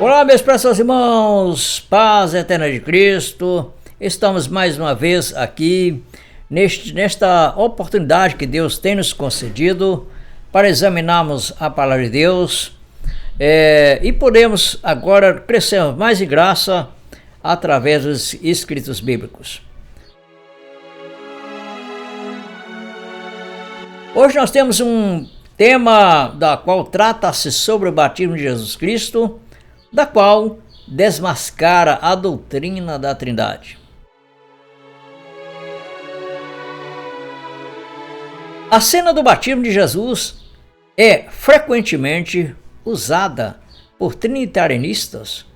Olá, meus preciosos irmãos, paz eterna de Cristo. Estamos mais uma vez aqui nesta oportunidade que Deus tem nos concedido para examinarmos a palavra de Deus e podemos agora crescer mais em graça através dos escritos bíblicos. Hoje nós temos um tema da qual trata-se sobre o batismo de Jesus Cristo, da qual desmascara a doutrina da Trindade. A cena do batismo de Jesus é frequentemente usada por trinitarianistas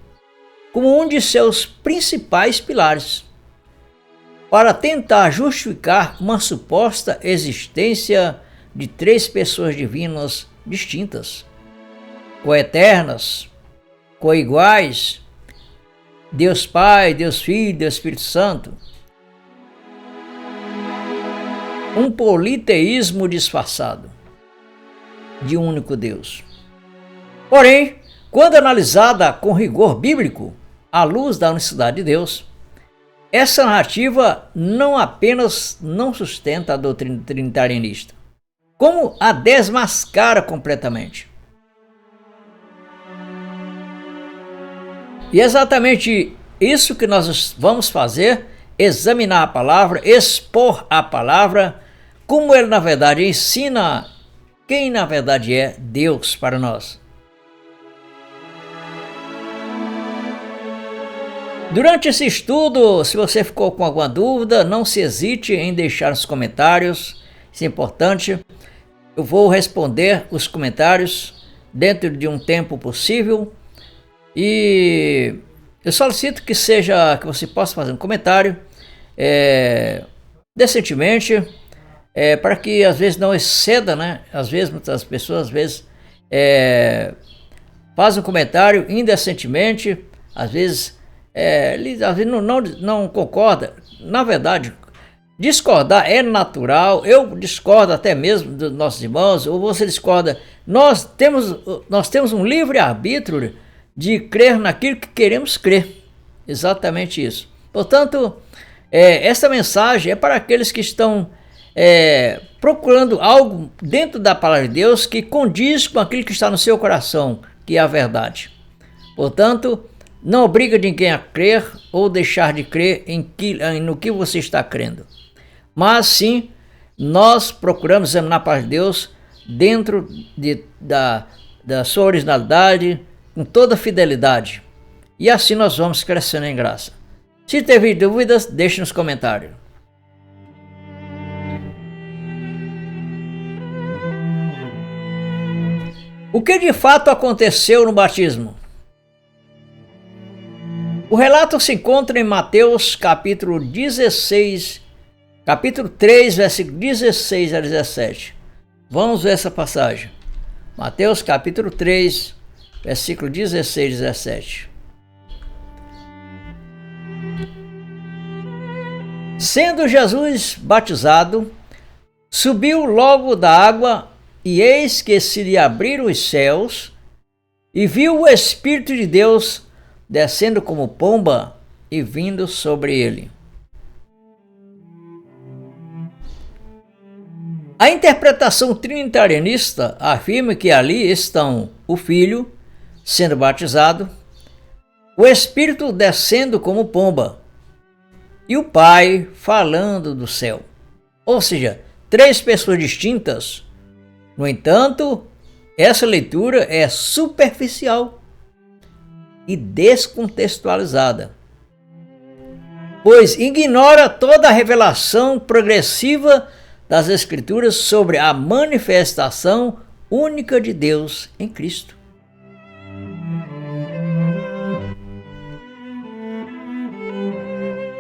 como um de seus principais pilares, para tentar justificar uma suposta existência de três pessoas divinas distintas, coeternas, coiguais, Deus Pai, Deus Filho, Deus Espírito Santo. Um politeísmo disfarçado de um único Deus. Porém, quando analisada com rigor bíblico, à luz da unicidade de Deus, essa narrativa não apenas não sustenta a doutrina trinitarianista, como a desmascara completamente. E é exatamente isso que nós vamos fazer: examinar a palavra, expor a palavra, como ele na verdade ensina quem na verdade é Deus para nós. Durante esse estudo, se você ficou com alguma dúvida, não se hesite em deixar nos comentários, isso é importante. Eu vou responder os comentários dentro de um tempo possível e eu solicito que você possa fazer um comentário decentemente, para que às vezes não exceda, né? Às vezes muitas pessoas fazem um comentário indecentemente, às vezes não concorda. Na verdade, discordar é natural. Eu discordo até mesmo dos nossos irmãos, ou você discorda. Nós temos um livre-arbítrio de crer naquilo que queremos crer. Exatamente isso. Portanto, essa mensagem é para aqueles que estão procurando algo dentro da palavra de Deus que condiz com aquilo que está no seu coração, que é a verdade. Portanto, não obriga ninguém a crer ou deixar de crer no que você está crendo. Mas sim, nós procuramos examinar a palavra de Deus dentro da sua originalidade, com toda fidelidade. E assim nós vamos crescendo em graça. Se teve dúvidas, deixe nos comentários. O que de fato aconteceu no batismo? O relato se encontra em Mateus capítulo 3, versículo 16 a 17. Vamos ver essa passagem. Mateus capítulo 3, versículo 16 a 17. Sendo Jesus batizado, subiu logo da água, e eis que se lhe abriram os céus, e viu o Espírito de Deus descendo como pomba e vindo sobre ele. A interpretação trinitarianista afirma que ali estão o Filho sendo batizado, o Espírito descendo como pomba e o Pai falando do céu. Ou seja, três pessoas distintas. No entanto, essa leitura é superficial e descontextualizada, pois ignora toda a revelação progressiva das Escrituras sobre a manifestação única de Deus em Cristo.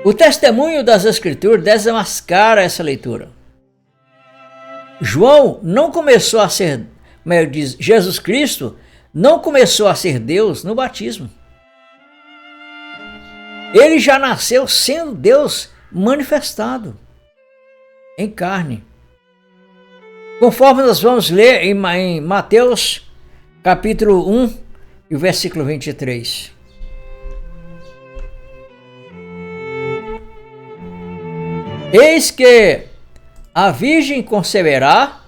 O testemunho das Escrituras desmascara essa leitura. João não começou a ser, Jesus Cristo não começou a ser Deus no batismo. Ele já nasceu sendo Deus manifestado em carne. Conforme nós vamos ler em Mateus capítulo 1, e o versículo 23. Eis que a virgem conceberá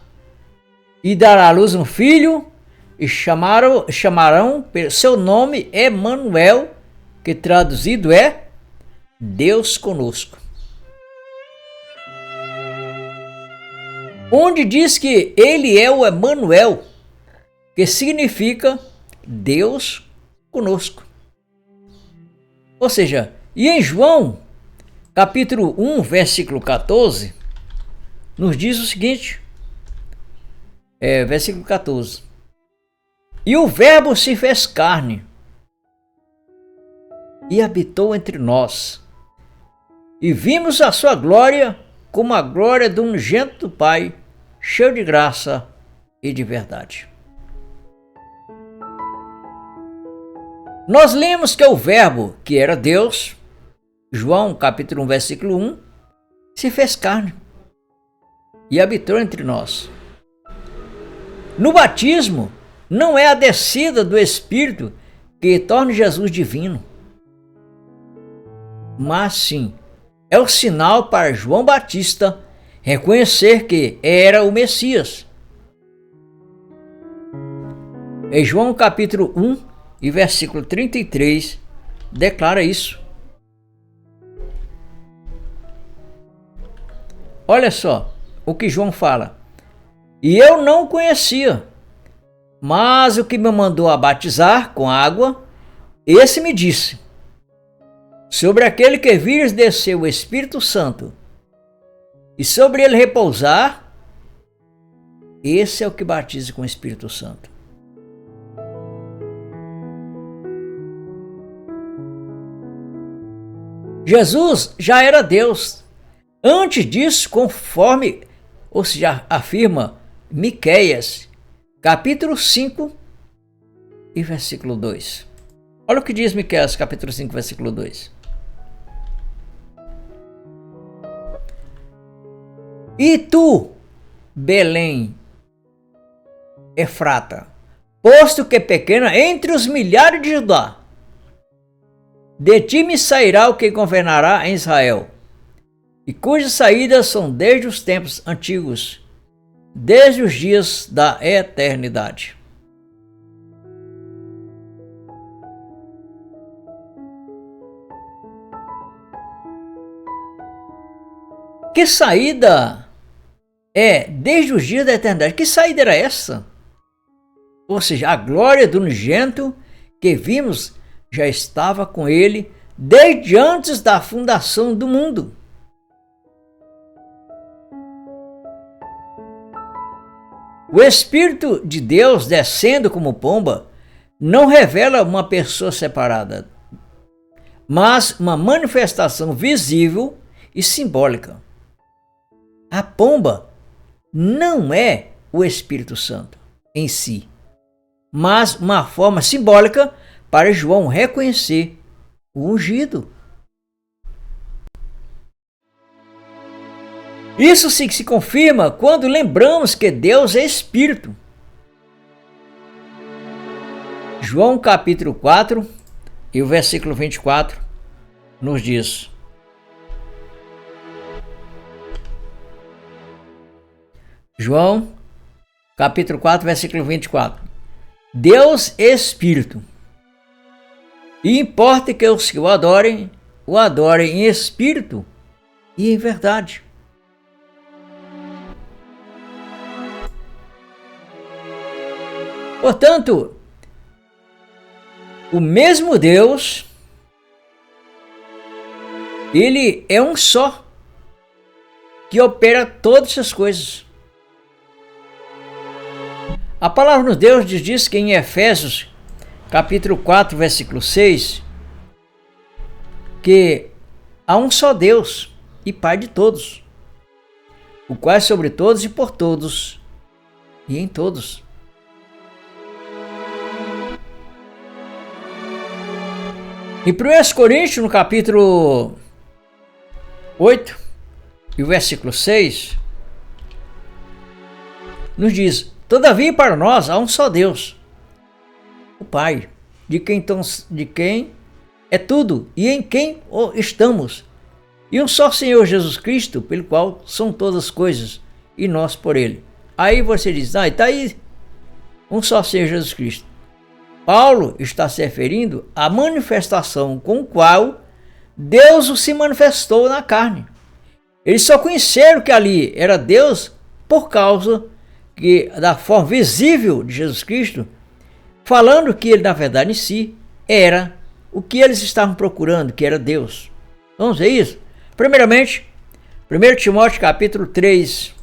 e dará à luz um filho, e chamarão pelo seu nome Emanuel, que traduzido é Deus conosco. Onde diz que ele é o Emanuel, que significa Deus conosco. Ou seja, e em João, capítulo 1, versículo 14, nos diz o seguinte, versículo 14. E o Verbo se fez carne e habitou entre nós, e vimos a sua glória como a glória do unigênito do Pai, cheio de graça e de verdade. Nós lemos que o Verbo, que era Deus, João capítulo 1, versículo 1, se fez carne e habitou entre nós. No batismo, não é a descida do Espírito que torna Jesus divino, mas sim, é o sinal para João Batista reconhecer que era o Messias. Em João capítulo 1 e versículo 33, declara isso. Olha só o que João fala. E eu não o conhecia, mas o que me mandou a batizar com água, esse me disse: sobre aquele que vires descer o Espírito Santo, e sobre ele repousar, esse é o que batiza com o Espírito Santo. Jesus já era Deus. Antes disso, conforme, ou seja, afirma Miqueias, capítulo 5 e versículo 2. Olha o que diz Miqueias, capítulo 5, versículo 2. E tu, Belém, Efrata, posto que pequena entre os milhares de Judá, de ti me sairá o que governará em Israel, e cujas saídas são desde os tempos antigos, desde os dias da eternidade. Que saída é desde os dias da eternidade? Que saída era essa? Ou seja, a glória do unigênito que vimos já estava com ele desde antes da fundação do mundo. O Espírito de Deus descendo como pomba não revela uma pessoa separada, mas uma manifestação visível e simbólica. A pomba não é o Espírito Santo em si, mas uma forma simbólica para João reconhecer o ungido. Isso se confirma quando lembramos que Deus é Espírito. João capítulo 4 e o versículo 24 nos diz: João capítulo 4, versículo 24. Deus é Espírito, e importa que os que o adorem em espírito e em verdade. Portanto, o mesmo Deus, ele é um só, que opera todas as coisas. A palavra de Deus diz que em Efésios, capítulo 4, versículo 6, que há um só Deus e Pai de todos, o qual é sobre todos e por todos e em todos. Em 1 Coríntios, no capítulo 8 e o versículo 6, nos diz: todavia para nós há um só Deus, o Pai, de quem é tudo e em quem estamos. E um só Senhor Jesus Cristo, pelo qual são todas as coisas, e nós por ele. Aí você diz, está aí um só Senhor Jesus Cristo. Paulo está se referindo à manifestação com a qual Deus se manifestou na carne. Eles só conheceram que ali era Deus por causa da forma visível de Jesus Cristo, falando que ele na verdade em si era o que eles estavam procurando, que era Deus. Vamos ver isso? Primeiramente, 1 Timóteo capítulo 3,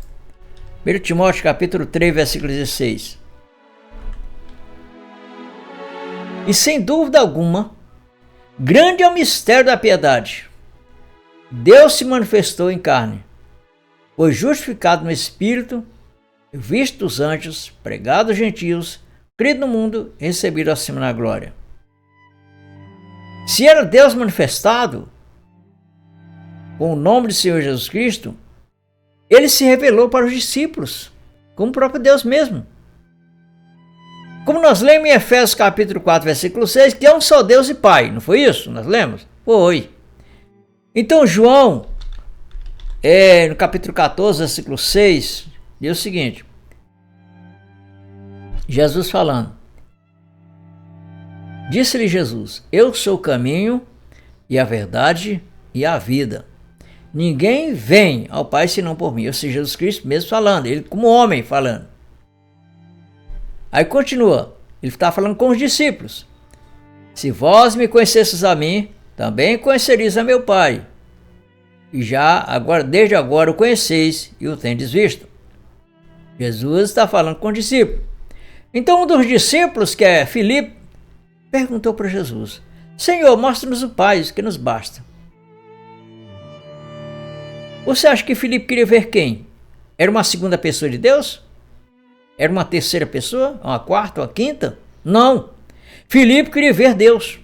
versículo 16. E sem dúvida alguma, grande é o mistério da piedade. Deus se manifestou em carne, foi justificado no Espírito, visto dos anjos, pregado aos gentios, crido no mundo, recebido acima na glória. Se era Deus manifestado, com o nome de Senhor Jesus Cristo, ele se revelou para os discípulos, como o próprio Deus mesmo. Como nós lemos em Efésios capítulo 4, versículo 6, que é um só Deus e Pai, não foi isso? Nós lemos? Foi. Então João, no capítulo 14, versículo 6, diz o seguinte, Jesus falando, disse-lhe Jesus, eu sou o caminho e a verdade e a vida. Ninguém vem ao Pai senão por mim. Ou seja, Jesus Cristo mesmo falando, ele como homem falando. Aí continua, ele está falando com os discípulos. Se vós me conhecesseis a mim, também conhecereis a meu Pai. E já agora, desde agora o conheceis e o tendes visto. Jesus está falando com os discípulos. Então um dos discípulos, que é Filipe, perguntou para Jesus, Senhor, mostra-nos o Pai, isso que nos basta. Você acha que Filipe queria ver quem? Era uma segunda pessoa de Deus? Era uma terceira pessoa? Uma quarta? Uma quinta? Não. Filipe queria ver Deus.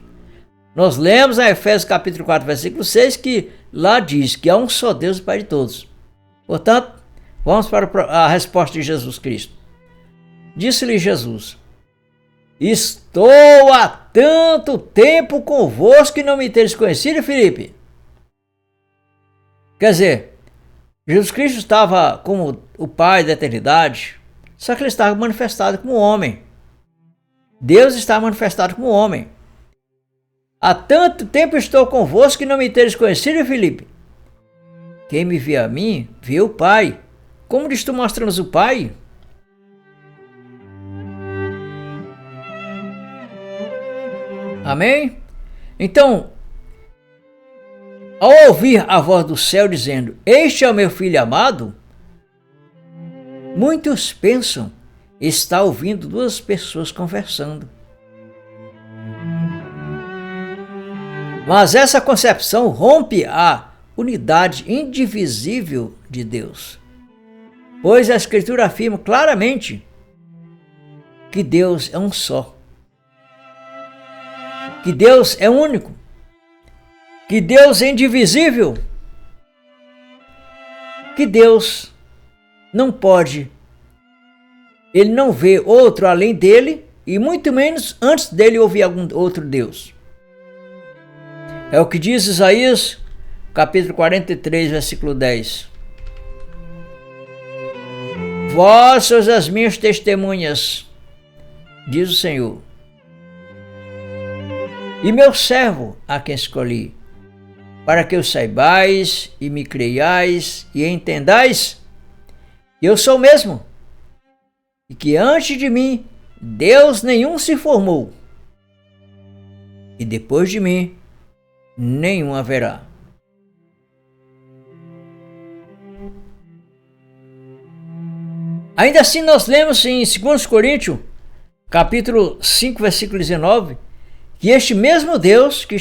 Nós lemos em Efésios capítulo 4, versículo 6, que lá diz que há um só Deus e Pai de todos. Portanto, vamos para a resposta de Jesus Cristo. Disse-lhe Jesus, estou há tanto tempo convosco que não me teres conhecido, Filipe. Quer dizer, Jesus Cristo estava como o Pai da eternidade, só que ele estava manifestado como homem. Deus está manifestado como homem. Há tanto tempo estou convosco que não me teres conhecido, Filipe. Quem me vê a mim, vê o Pai. Como diz tu mostras o Pai? Amém? Então, ao ouvir a voz do céu dizendo, este é o meu filho amado, muitos pensam, está ouvindo duas pessoas conversando. Mas essa concepção rompe a unidade indivisível de Deus, pois a Escritura afirma claramente que Deus é um só, que Deus é único, que Deus é indivisível, que Deus não pode, ele não vê outro além dele e muito menos antes dele ouvir algum outro Deus. É o que diz Isaías, capítulo 43, versículo 10. Vós sois as minhas testemunhas, diz o Senhor, e meu servo a quem escolhi, para que o saibais e me creiais e entendais que eu sou o mesmo, e que antes de mim Deus nenhum se formou, e depois de mim nenhum haverá. Ainda assim nós lemos em 2 Coríntios, capítulo 5, versículo 19, que este mesmo Deus que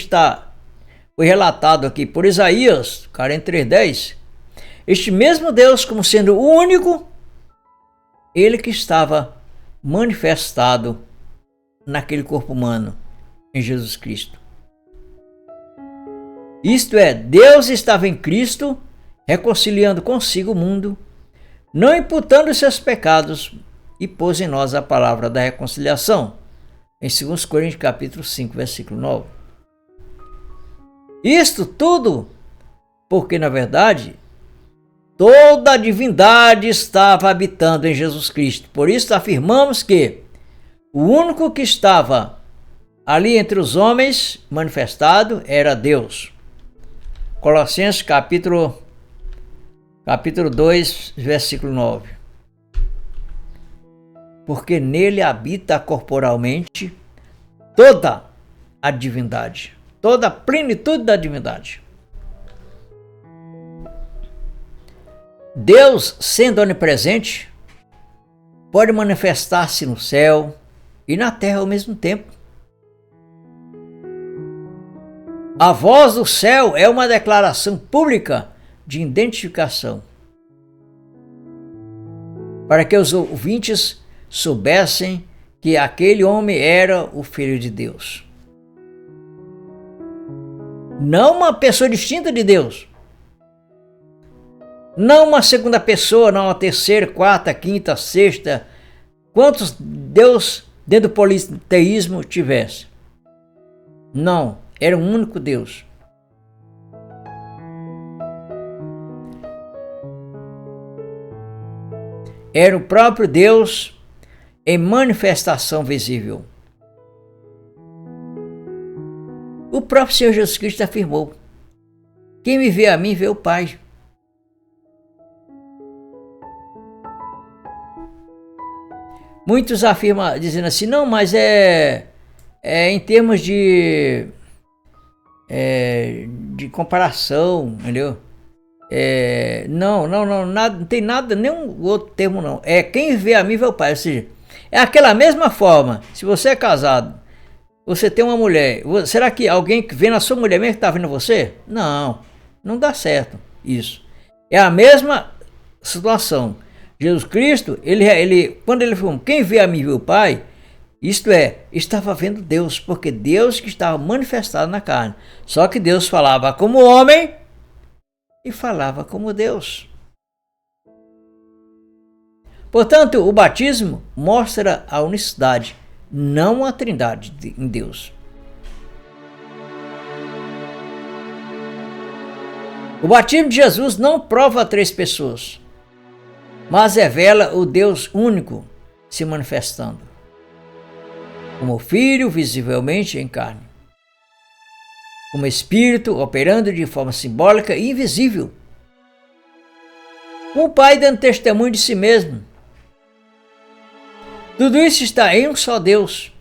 foi relatado aqui por Isaías 43:10, este mesmo Deus como sendo o único, ele que estava manifestado naquele corpo humano, em Jesus Cristo. Isto é, Deus estava em Cristo, reconciliando consigo o mundo, não imputando seus pecados, e pôs em nós a palavra da reconciliação. em 2 Coríntios capítulo 5, versículo 9. Isto tudo porque, na verdade, toda a divindade estava habitando em Jesus Cristo. Por isso afirmamos que o único que estava ali entre os homens manifestado era Deus. Colossenses capítulo 2, versículo 9. Porque nele habita corporalmente toda a divindade, toda a plenitude da divindade. Deus, sendo onipresente, pode manifestar-se no céu e na terra ao mesmo tempo. A voz do céu é uma declaração pública de identificação, para que os ouvintes soubessem que aquele homem era o Filho de Deus. Não uma pessoa distinta de Deus. Não uma segunda pessoa, não uma terceira, quarta, quinta, sexta. Quantos Deus dentro do politeísmo tivesse? Não, era um único Deus. Era o próprio Deus em manifestação visível. O próprio Senhor Jesus Cristo afirmou: quem me vê a mim, vê o Pai. Muitos afirmam, dizendo assim, não, mas é em termos de comparação, entendeu? Não, nada, não tem nada, nenhum outro termo não. É quem vê a mim, vê o Pai. Ou seja, é aquela mesma forma. Se você é casado, você tem uma mulher, será que alguém que vê na sua mulher mesmo que está vendo você? Não, não dá certo isso. É a mesma situação. Jesus Cristo, ele quando ele falou, quem vê a mim, vê o Pai, isto é, estava vendo Deus, porque Deus que estava manifestado na carne. Só que Deus falava como homem e falava como Deus. Portanto, o batismo mostra a unicidade, não a trindade em Deus. O batismo de Jesus não prova 3 pessoas, mas revela o Deus único se manifestando, como Filho visivelmente em carne, como Espírito operando de forma simbólica e invisível, como o Pai dando testemunho de si mesmo. Tudo isso está em um só Deus.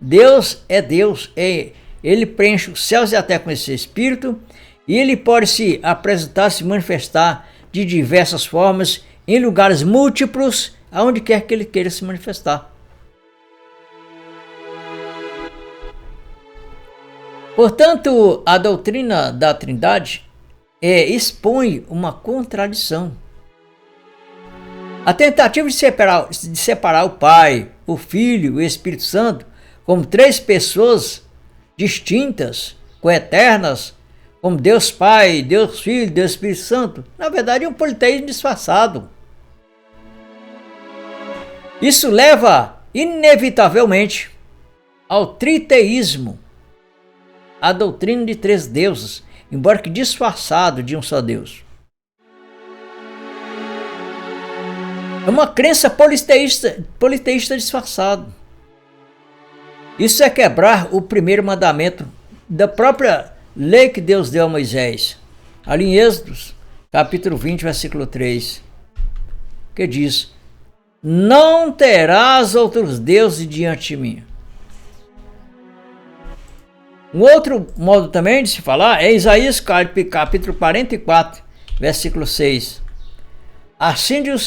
Deus é Deus, Ele preenche os céus e a terra com esse Espírito, e Ele pode se apresentar, se manifestar de diversas formas, em lugares múltiplos, aonde quer que Ele queira se manifestar. Portanto, a doutrina da Trindade expõe uma contradição. A tentativa de separar o Pai, o Filho e o Espírito Santo como 3 pessoas distintas, coeternas, como Deus Pai, Deus Filho, Deus Espírito Santo, na verdade é um politeísmo disfarçado. Isso leva inevitavelmente ao triteísmo, a doutrina de 3 deuses, embora que disfarçado de um só Deus. É uma crença politeísta disfarçado. Isso é quebrar o primeiro mandamento da própria lei que Deus deu a Moisés, ali em Êxodo, capítulo 20, versículo 3, que diz: não terás outros deuses diante de mim. Um outro modo também de se falar é Isaías capítulo 44, versículo 6. Assim diz o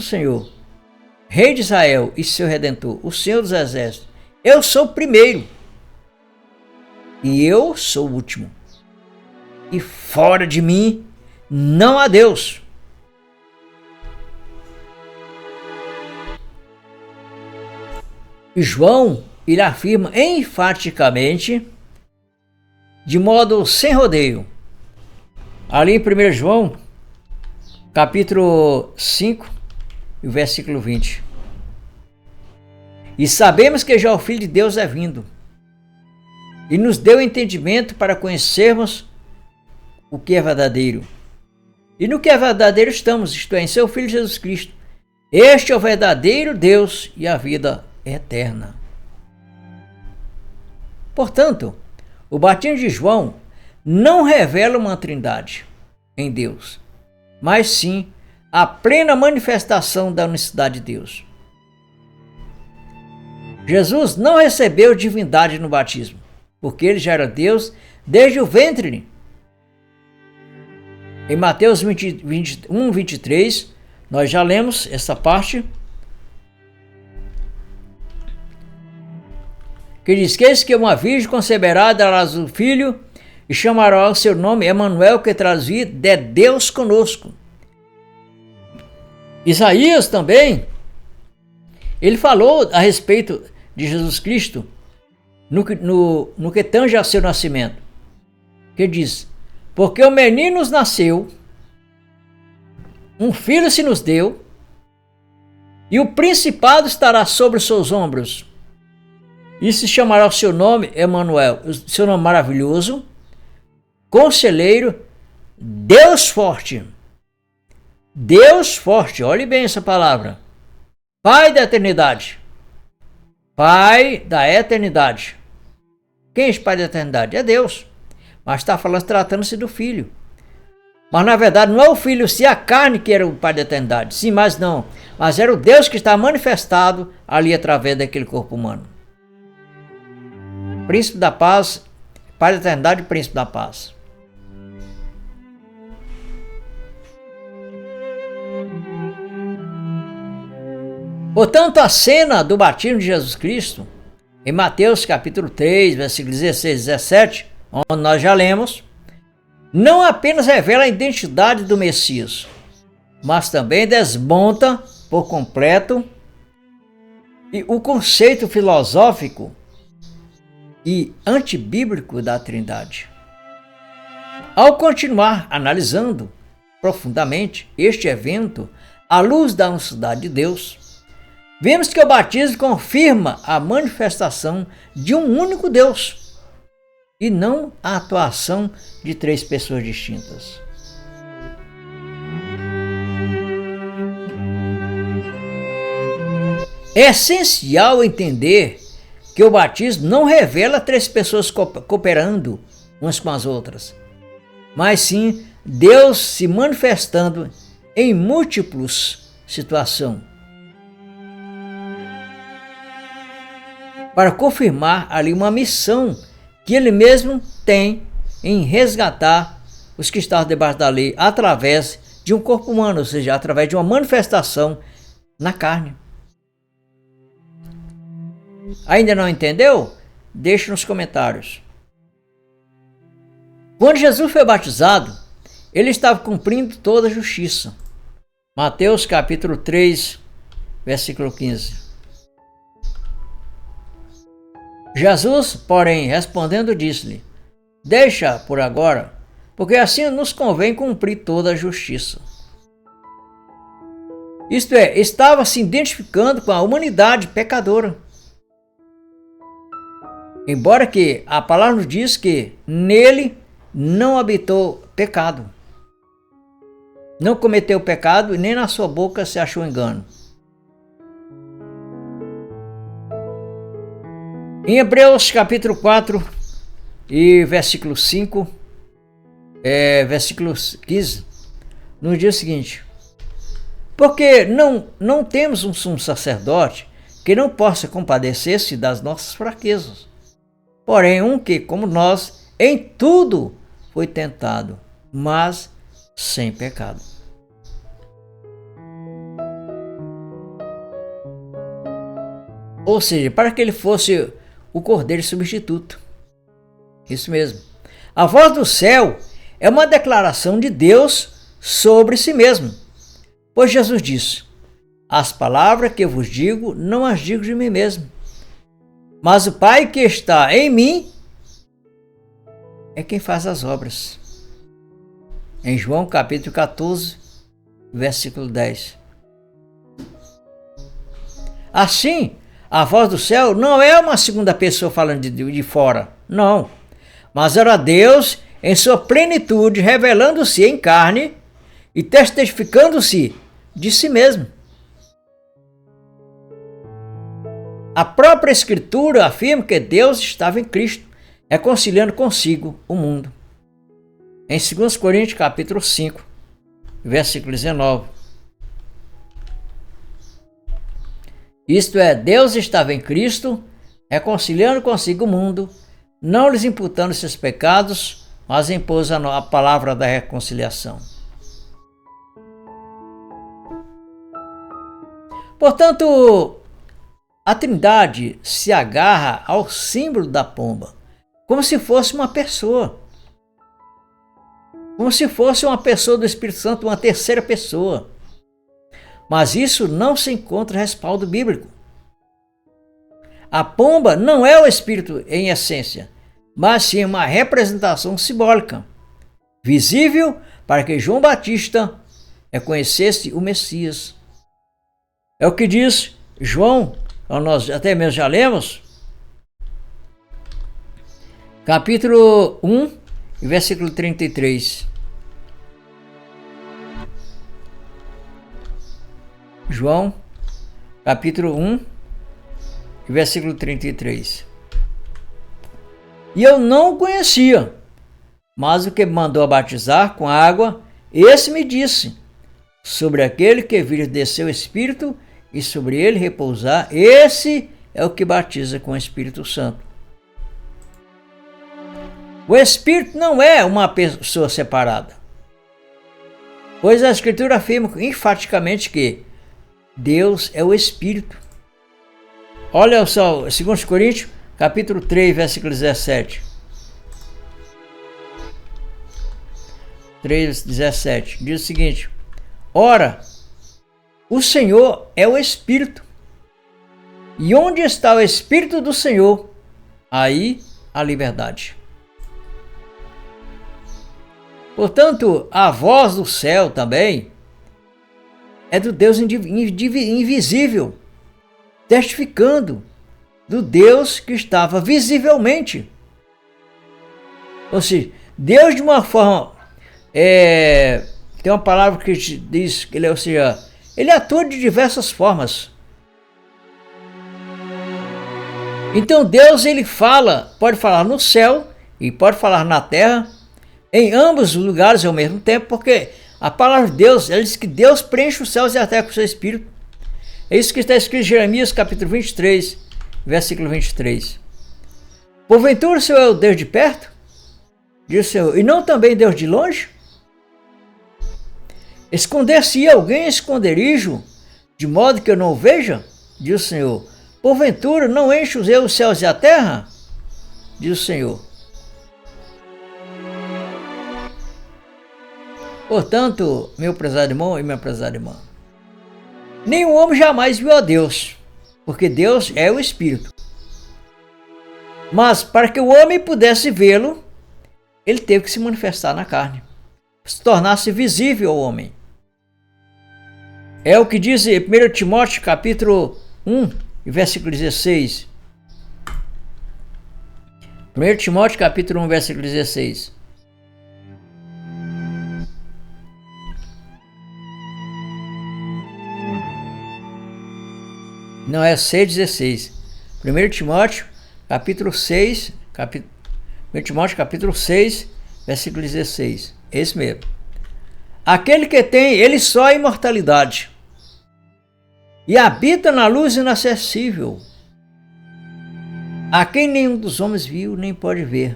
Senhor, Rei de Israel e seu Redentor, o Senhor dos Exércitos: eu sou o primeiro e eu sou o último, e fora de mim não há Deus. E João, ele afirma enfaticamente, de modo sem rodeio, ali em 1 João, capítulo 5, versículo 20. E sabemos que já o Filho de Deus é vindo. E nos deu entendimento para conhecermos o que é verdadeiro. E no que é verdadeiro estamos, isto é, em seu Filho Jesus Cristo. Este é o verdadeiro Deus e a vida eterna. Portanto, o batismo de João não revela uma trindade em Deus, mas sim a plena manifestação da unicidade de Deus. Jesus não recebeu divindade no batismo, porque ele já era Deus desde o ventre. Em Mateus 21, 23, nós já lemos essa parte, que diz que eis que uma virgem conceberá, darás o filho, e chamará o seu nome Emanuel, que traduzir de Deus conosco. Isaías também, ele falou a respeito de Jesus Cristo no que tange ao seu nascimento, que diz: porque o menino nos nasceu, um filho se nos deu, e o principado estará sobre os seus ombros, e se chamará o seu nome Emanuel, o seu nome maravilhoso, Conselheiro, Deus forte. Deus forte, olhe bem essa palavra. Pai da eternidade. Pai da eternidade. Quem é esse Pai da eternidade? É Deus. Mas está falando, tratando-se do Filho. Mas na verdade não é o Filho, se a carne que era o Pai da eternidade. Sim, mas não. Mas era o Deus que está manifestado ali através daquele corpo humano. Príncipe da paz, Pai da eternidade e Príncipe da paz. Portanto, a cena do batismo de Jesus Cristo, em Mateus capítulo 3, versículos 16 e 17, onde nós já lemos, não apenas revela a identidade do Messias, mas também desmonta por completo o conceito filosófico e antibíblico da Trindade. Ao continuar analisando profundamente este evento à luz da unicidade de Deus, vemos que o batismo confirma a manifestação de um único Deus e não a atuação de três pessoas distintas. É essencial entender que o batismo não revela três pessoas cooperando umas com as outras, mas sim Deus se manifestando em múltiplas situações, para confirmar ali uma missão que ele mesmo tem em resgatar os que estavam debaixo da lei através de um corpo humano, ou seja, através de uma manifestação na carne. Ainda não entendeu? Deixe nos comentários. Quando Jesus foi batizado, ele estava cumprindo toda a justiça. Mateus capítulo 3, versículo 15. Jesus, porém, respondendo, disse-lhe: deixa por agora, porque assim nos convém cumprir toda a justiça. Isto é, estava se identificando com a humanidade pecadora. Embora que a palavra nos diz que nele não habitou pecado. Não cometeu pecado e nem na sua boca se achou engano. Em Hebreus capítulo 4 e versículo 5, versículo 15, nos diz o seguinte: porque não temos um sumo sacerdote que não possa compadecer-se das nossas fraquezas, porém um que, como nós, em tudo foi tentado, mas sem pecado. Ou seja, para que ele fosse o cordeiro substituto. Isso mesmo. A voz do céu é uma declaração de Deus sobre si mesmo. Pois Jesus disse: as palavras que eu vos digo, não as digo de mim mesmo, mas o Pai que está em mim é quem faz as obras. Em João capítulo 14, versículo 10. Assim, A voz do céu não é uma segunda pessoa falando de fora, não. Mas era Deus em sua plenitude, revelando-se em carne e testificando-se de si mesmo. A própria Escritura afirma que Deus estava em Cristo, reconciliando consigo o mundo. Em 2 Coríntios capítulo 5, versículo 19. Isto é, Deus estava em Cristo, reconciliando consigo o mundo, não lhes imputando seus pecados, mas impôs a palavra da reconciliação. Portanto, a Trindade se agarra ao símbolo da pomba, como se fosse uma pessoa. Como se fosse uma pessoa do Espírito Santo, uma terceira pessoa. Mas isso não se encontra respaldo bíblico. A pomba não é o Espírito em essência, mas sim uma representação simbólica, visível para que João Batista reconhecesse o Messias. É o que diz João, nós até mesmo já lemos, capítulo 1, versículo 33. João, capítulo 1, versículo 33. E eu não o conhecia, mas o que me mandou a batizar com água, esse me disse, sobre aquele que vir descer o Espírito e sobre ele repousar, esse é o que batiza com o Espírito Santo. O Espírito não é uma pessoa separada, pois a Escritura afirma enfaticamente que Deus é o Espírito. Olha só, 2 Coríntios, capítulo 3, versículo 17. 3:17 diz o seguinte: ora, o Senhor é o Espírito, e onde está o Espírito do Senhor, aí a liberdade. Portanto, a voz do céu também é do Deus invisível, testificando do Deus que estava visivelmente. Ou seja, Deus de uma forma... tem uma palavra que diz que ele, ou seja, ele atua de diversas formas. Então Deus, ele fala, pode falar no céu e pode falar na terra, em ambos os lugares ao mesmo tempo, porque a palavra de Deus, ela diz que Deus preenche os céus e a terra com o seu Espírito. É isso que está escrito em Jeremias capítulo 23, versículo 23. Porventura o Senhor é o Deus de perto? Diz o Senhor, e não também Deus de longe? Esconder-se alguém em esconderijo, de modo que eu não o veja? Diz o Senhor. Porventura não encho eu os céus e a terra? Diz o Senhor. Portanto, meu prezado irmão e minha prezada irmã, nenhum homem jamais viu a Deus, porque Deus é o Espírito. Mas para que o homem pudesse vê-lo, ele teve que se manifestar na carne, se tornar-se visível ao homem. É o que diz em 1 Timóteo capítulo 1, versículo 16. 1 Timóteo capítulo 1, versículo 16. Não, é 6,16. 1 Timóteo, capítulo 6, 1 Timóteo, capítulo 6, versículo 16. Esse mesmo. Aquele que tem, ele só a imortalidade, e habita na luz inacessível, a quem nenhum dos homens viu, nem pode ver,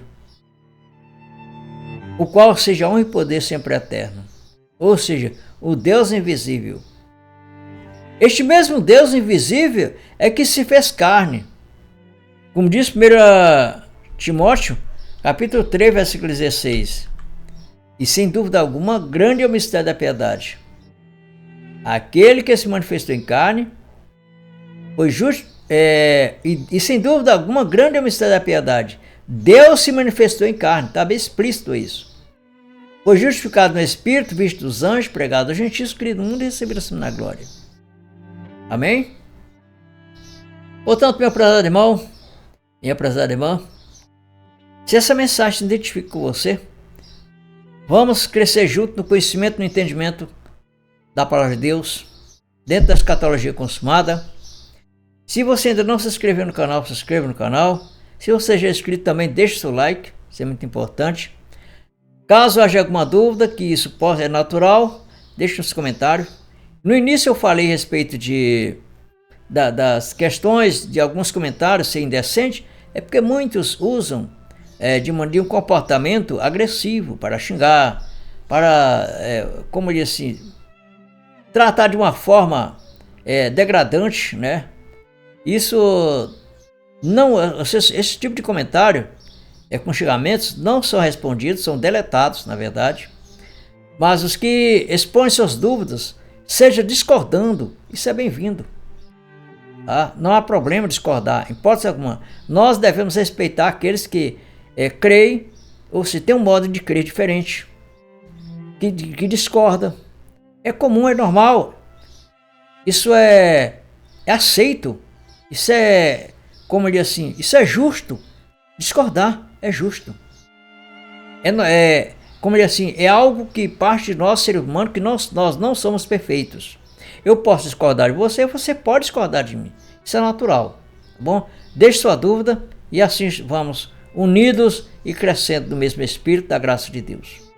o qual seja honra e poder sempre eterno. Ou seja, o Deus invisível. Este mesmo Deus invisível é que se fez carne. Como diz 1 Timóteo, capítulo 3, versículo 16. E sem dúvida alguma, grande é o mistério da piedade. Aquele que se manifestou em carne, foi justo, e sem dúvida alguma, grande é o mistério da piedade. Deus se manifestou em carne, está bem explícito isso. Foi justificado no Espírito, visto dos anjos, pregado aos gentios, criado no mundo e recebido assim na glória. Amém? Portanto, meu prezado irmão, minha prezada irmã, se essa mensagem se identifica com você, vamos crescer junto no conhecimento e no entendimento da palavra de Deus, dentro da escatologia consumada. Se você ainda não se inscreveu no canal, se inscreva no canal. Se você já é inscrito também, deixe seu like, isso é muito importante. Caso haja alguma dúvida, que isso é natural, deixe nos comentários. No início eu falei a respeito das questões de alguns comentários ser indecente, é porque muitos usam de um comportamento agressivo para xingar, para, como eu disse assim, tratar de uma forma degradante, né? Isso não, esse tipo de comentário com xingamentos não são respondidos, são deletados, na verdade. Mas os que expõem suas dúvidas, seja discordando, isso é bem-vindo. Tá? Não há problema discordar, em hipótese alguma. Nós devemos respeitar aqueles que creem, ou se tem um modo de crer diferente, que discorda. É comum, é normal. Isso é aceito. Isso é, como eu digo assim, isso é justo. Discordar é justo. Como eu digo assim, é algo que parte de nós, ser humano, que nós não somos perfeitos. Eu posso discordar de você, você pode discordar de mim. Isso é natural, tá bom? Deixe sua dúvida e assim vamos unidos e crescendo no mesmo Espírito da graça de Deus.